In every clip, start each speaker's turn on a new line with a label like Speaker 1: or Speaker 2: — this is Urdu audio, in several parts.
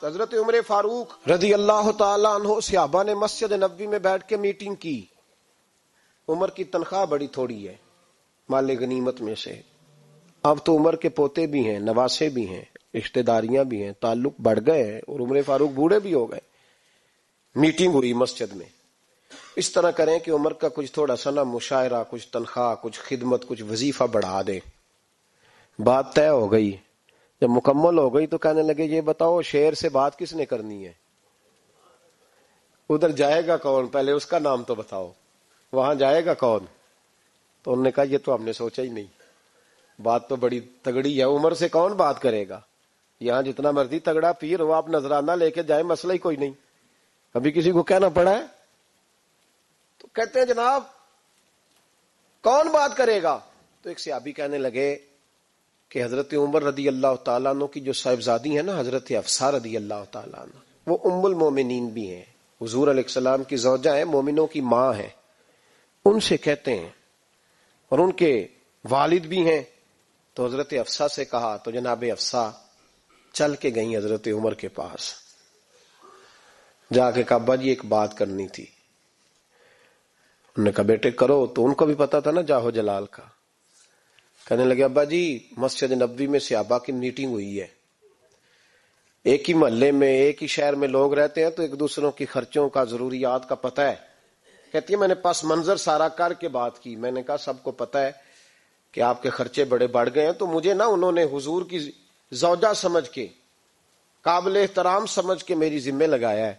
Speaker 1: حضرت عمر فاروق رضی اللہ تعالیٰ عنہ صحابہ نے مسجد نبوی میں بیٹھ کے میٹنگ کی. عمر کی تنخواہ بڑی تھوڑی ہے مال غنیمت میں سے. اب تو عمر کے پوتے بھی ہیں، نواسے بھی ہیں، رشتہ داریاں بھی ہیں، تعلق بڑھ گئے ہیں اور عمر فاروق بوڑھے بھی ہو گئے. میٹنگ ہوئی مسجد میں. اس طرح کریں کہ عمر کا کچھ تھوڑا سا نا مشاعرہ، کچھ تنخواہ، کچھ خدمت، کچھ وظیفہ بڑھا دے. بات طے ہو گئی. جب مکمل ہو گئی تو کہنے لگے یہ بتاؤ شیر سے بات کس نے کرنی ہے؟ ادھر جائے گا کون؟ پہلے اس کا نام تو بتاؤ. وہاں جائے گا کون؟ تو انہوں نے کہا یہ تو ہم نے سوچا ہی نہیں، بات تو بڑی تگڑی ہے. عمر سے کون بات کرے گا؟ یہاں جتنا مرضی تگڑا پیر ہو، آپ نذرانہ لے کے جائے، مسئلہ ہی کوئی نہیں. کبھی کسی کو کہنا پڑا ہے؟ تو کہتے ہیں جناب کون بات کرے گا؟ تو ایک صحابی کہنے لگے کہ حضرت عمر رضی اللہ تعالیٰ عنہ کی جو صاحبزادی ہیں نا حضرت حفصہ رضی اللہ تعالیٰ عنہ، وہ ام المومنین بھی ہیں، حضور علیہ السلام کی زوجہ ہیں، مومنوں کی ماں ہیں. ان سے کہتے ہیں اور ان کے والد بھی ہیں. تو حضرت حفصہ سے کہا تو جناب حفصہ چل کے گئیں حضرت عمر کے پاس. جا کے کہا ابا جی ایک بات کرنی تھی. انہوں نے کہا بیٹے کرو. تو ان کو بھی پتا تھا نا جاہو جلال کا. کہنے لگے ابا جی مسجد نبوی میں صحابہ کی میٹنگ ہوئی ہے، ایک ہی محلے میں ایک ہی شہر میں لوگ رہتے ہیں تو ایک دوسروں کی خرچوں کا ضروریات کا پتہ ہے. کہتی ہے میں نے پس منظر سارا کر کے بات کی. میں نے کہا سب کو پتہ ہے کہ آپ کے خرچے بڑے بڑھ گئے ہیں، تو مجھے نا انہوں نے حضور کی زوجہ سمجھ کے، قابل احترام سمجھ کے میری ذمہ لگایا ہے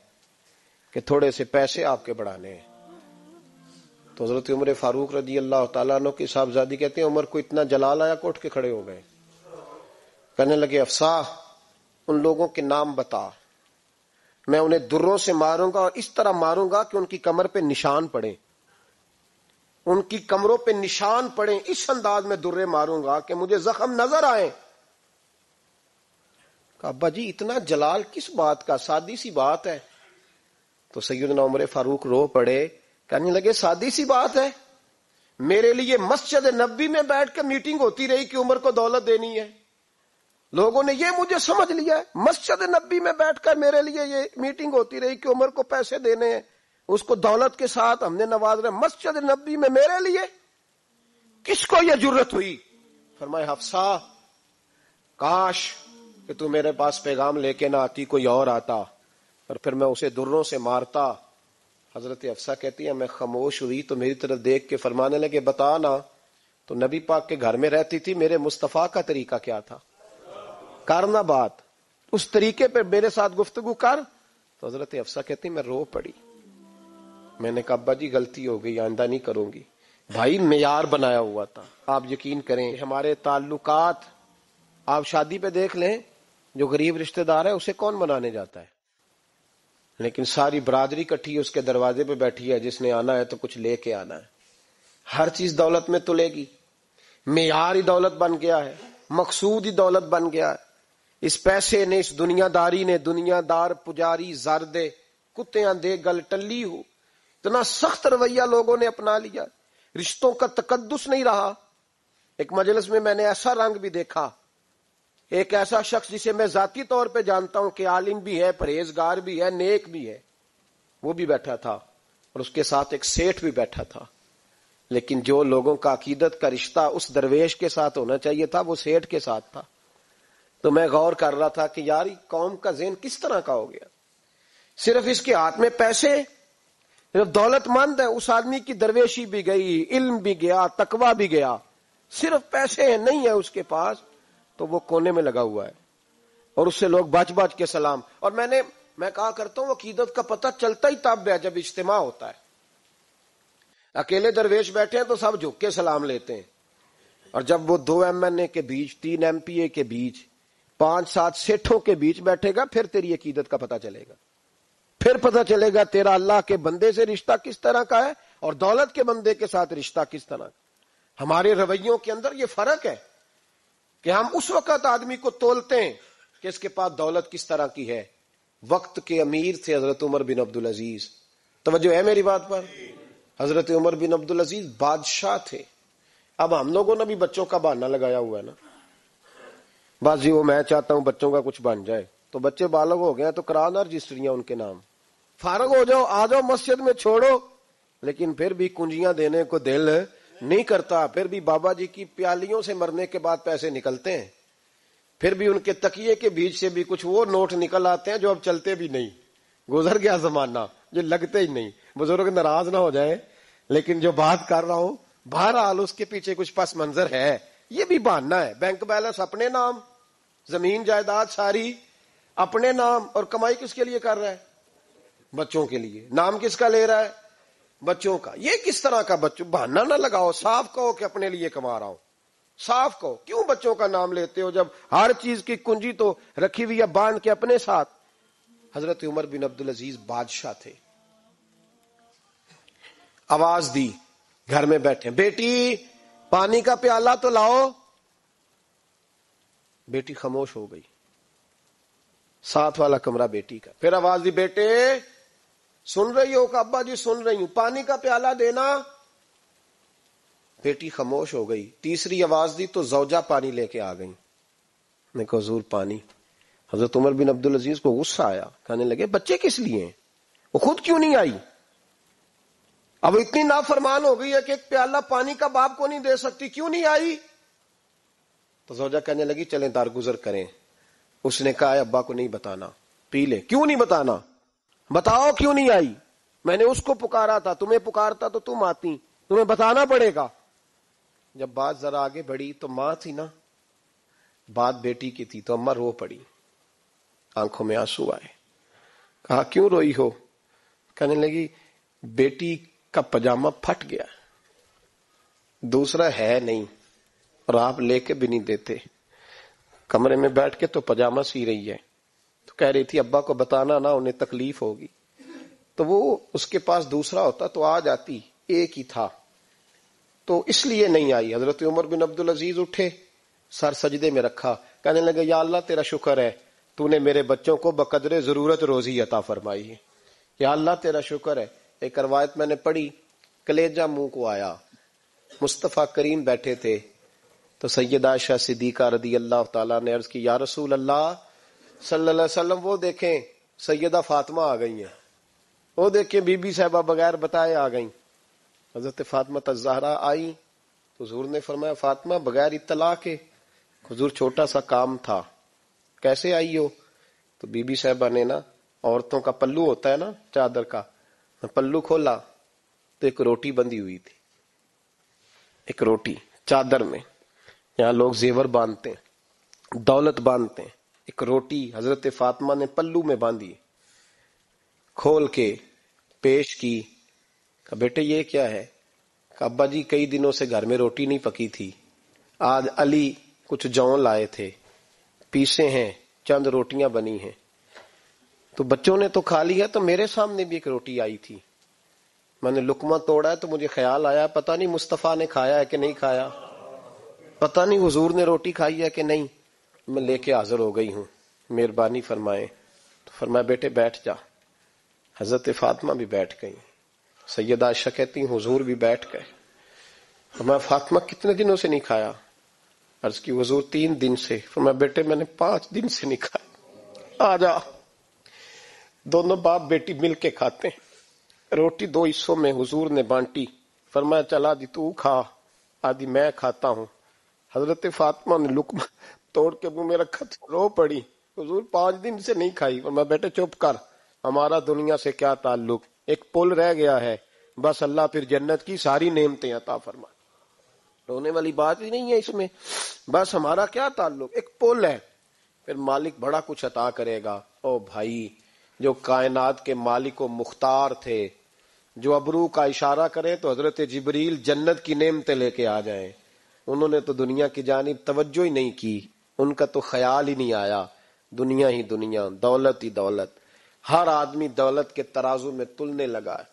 Speaker 1: کہ تھوڑے سے پیسے آپ کے بڑھانے ہیں. تو حضرت عمر فاروق رضی اللہ تعالیٰ عنہ کی صاحبزادی کہتے ہیں عمر کو اتنا جلال آیا کہ اٹھ کے کھڑے ہو گئے. کہنے لگے حفصہ ان لوگوں کے نام بتا، میں انہیں دروں سے ماروں گا اور اس طرح ماروں گا کہ ان کی کمر پہ نشان پڑے، ان کی کمروں پہ نشان پڑے. اس انداز میں درے ماروں گا کہ مجھے زخم نظر آئے. کہا ابا جی اتنا جلال کس بات کا؟ سادی سی بات ہے. تو سیدنا عمر فاروق رو پڑے. کہنے لگے سادی سی بات ہے؟ میرے لیے مسجد نبوی میں بیٹھ کے میٹنگ ہوتی رہی کہ عمر کو دولت دینی ہے. لوگوں نے یہ مجھے سمجھ لیا ہے، مسجد نبوی میں بیٹھ کر میرے لیے یہ میٹنگ ہوتی رہی کہ عمر کو پیسے دینے ہیں، اس کو دولت کے ساتھ ہم نے نواز رہے. مسجد نبوی میں میرے لیے کس کو یہ جرت ہوئی؟ فرمایا حفصہ کاش کہ تو میرے پاس پیغام لے کے نہ آتی، کوئی اور آتا اور پھر میں اسے دروں سے مارتا. حضرت حفصہ کہتی ہے میں خاموش ہوئی تو میری طرف دیکھ کے فرمانے لگے بتا نا تو نبی پاک کے گھر میں رہتی تھی، میرے مصطفیٰ کا طریقہ کیا تھا؟ کرنا بات اس طریقے پہ میرے ساتھ گفتگو کر. تو حضرت حفصہ کہتی میں رو پڑی. میں نے کہا ابا جی غلطی ہو گئی، آئندہ نہیں کروں گی. بھائی معیار بنایا ہوا تھا. آپ یقین کریں ہمارے تعلقات آپ شادی پہ دیکھ لیں، جو غریب رشتہ دار ہے اسے کون منانے جاتا ہے؟ لیکن ساری برادری کٹھی اس کے دروازے پہ بیٹھی ہے، جس نے آنا ہے تو کچھ لے کے آنا ہے. ہر چیز دولت میں تلے گی. معیار ہی دولت بن گیا ہے، مقصود ہی دولت بن گیا ہے. اس پیسے نے، اس دنیا داری نے، دنیا دار پجاری زردے کتیاں دے گل ٹلی ہو، اتنا سخت رویہ لوگوں نے اپنا لیا. رشتوں کا تقدس نہیں رہا. ایک مجلس میں نے ایسا رنگ بھی دیکھا، ایک ایسا شخص جسے میں ذاتی طور پہ جانتا ہوں کہ عالم بھی ہے، پرہیزگار بھی ہے، نیک بھی ہے، وہ بھی بیٹھا تھا اور اس کے ساتھ ایک سیٹھ بھی بیٹھا تھا. لیکن جو لوگوں کا عقیدت کا رشتہ اس درویش کے ساتھ ہونا چاہیے تھا وہ سیٹھ کے ساتھ تھا. تو میں غور کر رہا تھا کہ یار قوم کا ذہن کس طرح کا ہو گیا. صرف اس کے ہاتھ میں پیسے، صرف دولت مند ہے. اس آدمی کی درویشی بھی گئی، علم بھی گیا، تقوی بھی گیا، صرف پیسے نہیں ہے اس کے پاس تو وہ کونے میں لگا ہوا ہے اور اس سے لوگ بچ بچ کے سلام. اور میں کہا کرتا ہوں عقیدت کا پتہ چلتا ہی تب ہے جب اجتماع ہوتا ہے. اکیلے درویش بیٹھے ہیں تو سب جھک کے سلام لیتے ہیں، اور جب وہ 2 MNA کے بیچ، 3 MPA کے بیچ، 5-7 سیٹھوں کے بیچ بیٹھے گا پھر تیری عقیدت کا پتہ چلے گا. پھر پتہ چلے گا تیرا اللہ کے بندے سے رشتہ کس طرح کا ہے اور دولت کے بندے کے ساتھ رشتہ کس طرح کا. ہمارے رویوں کے اندر یہ فرق ہے کہ ہم اس وقت آدمی کو تولتے ہیں کہ اس کے پاس دولت کس طرح کی ہے. وقت کے امیر تھے حضرت عمر بن عبدالعزیز. توجہ ہے میری بات پر؟ حضرت عمر بن عبدالعزیز بادشاہ تھے. اب ہم لوگوں نے بھی بچوں کا بہانہ لگایا ہوا ہے نا، بس جی وہ میں چاہتا ہوں بچوں کا کچھ بن جائے. تو بچے بالغ ہو گئے تو کرانا رجسٹریاں ان کے نام، فارغ ہو جاؤ، آ جاؤ مسجد میں چھوڑو. لیکن پھر بھی کنجیاں دینے کو دل نہیں کرتا. پھر بھی بابا جی کی پیالیوں سے مرنے کے بعد پیسے نکلتے ہیں، پھر بھی ان کے تکیے کے بیچ سے بھی کچھ وہ نوٹ نکل آتے ہیں جو اب چلتے بھی نہیں. گزر گیا زمانہ، جو لگتے ہی نہیں. بزرگ ناراض نہ ہو جائیں، لیکن جو بات کر رہا ہوں بہرحال اس کے پیچھے کچھ پس منظر ہے. یہ بھی بہانا ہے. بینک بیلنس اپنے نام، زمین جائیداد ساری اپنے نام، اور کمائی کس کے لیے کر رہا ہے؟ بچوں کے لیے. نام کس کا لے رہا ہے؟ بچوں کا. یہ کس طرح کا بچوں؟ بہانا نہ لگاؤ، صاف کہو کہ اپنے لیے کما رہا ہوں. صاف کہو. کیوں بچوں کا نام لیتے ہو جب ہر چیز کی کنجی تو رکھی ہوئی ہے باندھ کے اپنے ساتھ؟ حضرت عمر بن عبدالعزیز بادشاہ تھے. آواز دی، گھر میں بیٹھے، بیٹی پانی کا پیالہ تو لاؤ. بیٹی خاموش ہو گئی. ساتھ والا کمرہ بیٹی کا. پھر آواز دی، بیٹے سن رہی ہو کہ ابا جی سن رہی ہوں، پانی کا پیالہ دینا. بیٹی خاموش ہو گئی. تیسری آواز دی تو زوجہ پانی لے کے آ گئی. میں کہا حضور پانی. حضرت عمر بن عبدالعزیز کو غصہ آیا، کہنے لگے بچے کس لیے ہیں؟ وہ خود کیوں نہیں آئی؟ اب اتنی نافرمان ہو گئی ہے کہ ایک پیالہ پانی کا باپ کو نہیں دے سکتی، کیوں نہیں آئی؟ تو زوجہ کہنے لگی چلیں درگزر کریں. اس نے کہا ابا کو نہیں بتانا، پی لے. کیوں نہیں بتانا؟ بتاؤ کیوں نہیں آئی؟ میں نے اس کو پکارا تھا، تمہیں پکارتا تو تم آتی، تمہیں بتانا پڑے گا. جب بات ذرا آگے بڑھی تو ماں تھی نا، بات بیٹی کی تھی، تو اماں رو پڑی، آنکھوں میں آنسو آئے. کہا کیوں روئی ہو؟ کہنے لگی بیٹی کا پاجامہ پھٹ گیا، دوسرا ہے نہیں، اور آپ لے کے بھی نہیں دیتے. کمرے میں بیٹھ کے تو پاجامہ سی رہی ہے. تو کہہ رہی تھی ابا کو بتانا نا، انہیں تکلیف ہوگی. تو وہ اس کے پاس دوسرا ہوتا تو آ جاتی، ایک ہی تھا، تو اس لیے نہیں آئی. حضرت عمر بن عبدالعزیز اٹھے، سر سجدے میں رکھا، کہنے لگے یا اللہ تیرا شکر ہے، تو نے میرے بچوں کو بقدر ضرورت روزی عطا فرمائی ہے. یا اللہ تیرا شکر ہے. ایک روایت میں نے پڑھی، کلیجہ منہ کو آیا. مصطفیٰ کریم بیٹھے تھے تو سیدہ عائشہ صدیقہ رضی اللہ تعالیٰ نے عرض کی یا رسول اللہ صلی اللہ علیہ وسلم وہ دیکھیں سیدہ فاطمہ آ گئی ہیں، وہ دیکھیں بی بی صاحبہ بغیر بتائے آ گئیں. حضرت فاطمہ الزہرا آئی تو حضور نے فرمایا فاطمہ بغیر اطلاع کے؟ حضور چھوٹا سا کام تھا. کیسے آئی ہو؟ تو بی بی صاحبہ نے نا، عورتوں کا پلو ہوتا ہے نا چادر کا، پلو کھولا تو ایک روٹی بندھی ہوئی تھی، ایک روٹی چادر میں. یہاں لوگ زیور باندھتے ہیں، دولت باندھتے ہیں، ایک روٹی حضرت فاطمہ نے پلو میں باندھی، کھول کے پیش کی. کہ بیٹے یہ کیا ہے؟ کہ ابا جی کئی دنوں سے گھر میں روٹی نہیں پکی تھی، آج علی کچھ جون لائے تھے، پیسے ہیں، چند روٹیاں بنی ہیں، تو بچوں نے تو کھا لی ہے، تو میرے سامنے بھی ایک روٹی آئی تھی، میں نے لقمہ توڑا ہے تو مجھے خیال آیا پتہ نہیں مصطفیٰ نے کھایا ہے کہ نہیں کھایا، پتہ نہیں حضور نے روٹی کھائی ہے کہ نہیں، میں لے کے حاضر ہو گئی ہوں، مہربانی فرمائیں. تو فرمایا بیٹے بیٹھ جا. حضرت فاطمہ بھی بیٹھ گئی. سیدہ عائشہ کہتی ہیں حضور بھی بیٹھ گئے. فرمایا فاطمہ کتنے دنوں سے نہیں کھایا؟ عرض کی حضور 3 دن سے. فرمایا بیٹے میں نے 5 دن سے نہیں کھایا، آ جا. دونوں باپ بیٹی مل کے کھاتے ہیں. روٹی 2 حصوں میں حضور نے بانٹی. فرمایا چلا دی تو کھا، آدھی میں کھاتا ہوں. حضرت فاطمہ نے لقمہ توڑ کے منہ میں رکھا، رو پڑی. حضور 5 دن سے نہیں کھائی. فرمایا بیٹے چپ کر، ہمارا دنیا سے کیا تعلق، ایک پل رہ گیا ہے، بس اللہ پھر جنت کی ساری نعمتیں عطا فرمائے. رونے والی بات ہی نہیں ہے اس میں، بس ہمارا کیا تعلق، ایک پل ہے، پھر مالک بڑا کچھ عطا کرے گا. او بھائی، جو کائنات کے مالک و مختار تھے، جو ابرو کا اشارہ کرے تو حضرت جبریل جنت کی نعمتیں لے کے آ جائیں، انہوں نے تو دنیا کی جانب توجہ ہی نہیں کی، ان کا تو خیال ہی نہیں آیا. دنیا ہی دنیا، دولت ہی دولت، ہر آدمی دولت کے ترازو میں تلنے لگا ہے.